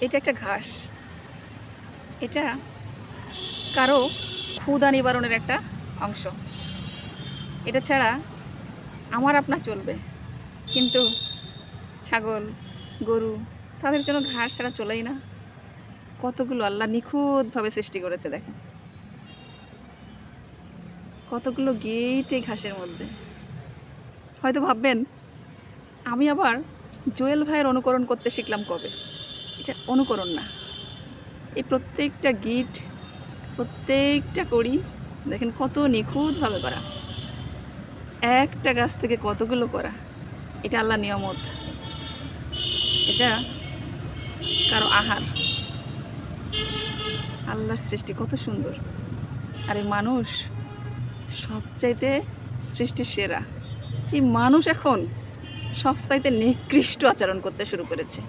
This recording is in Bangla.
এটা একটা ঘাস। এটা কারো ক্ষুধা নিবারণের একটা অংশ। এটা ছাড়া আমার আপনার চলবে, কিন্তু ছাগল, গরু তাদের জন্য ঘাস ছাড়া চলেই না। কতগুলো আল্লাহ নিখুঁতভাবে সৃষ্টি করেছে দেখেন, কতগুলো গিট এই ঘাসের মধ্যে। হয়তো ভাববেন আমি আবার জোয়েল ভাইয়ের অনুকরণ করতে শিখলাম কবে। এটা অনুকরণ না, এই প্রত্যেকটা গিট, প্রত্যেকটা কড়ি দেখেন কত নিখুঁতভাবে করা। একটা গাছ থেকে কতগুলো করা, এটা আল্লাহ নিয়ামত, এটা কারো আহার। আল্লাহর সৃষ্টি কত সুন্দর। আর এই মানুষ সবচাইতে সৃষ্টির সেরা। এই মানুষ এখন সবচাইতে নিকৃষ্ট আচরণ করতে শুরু করেছে।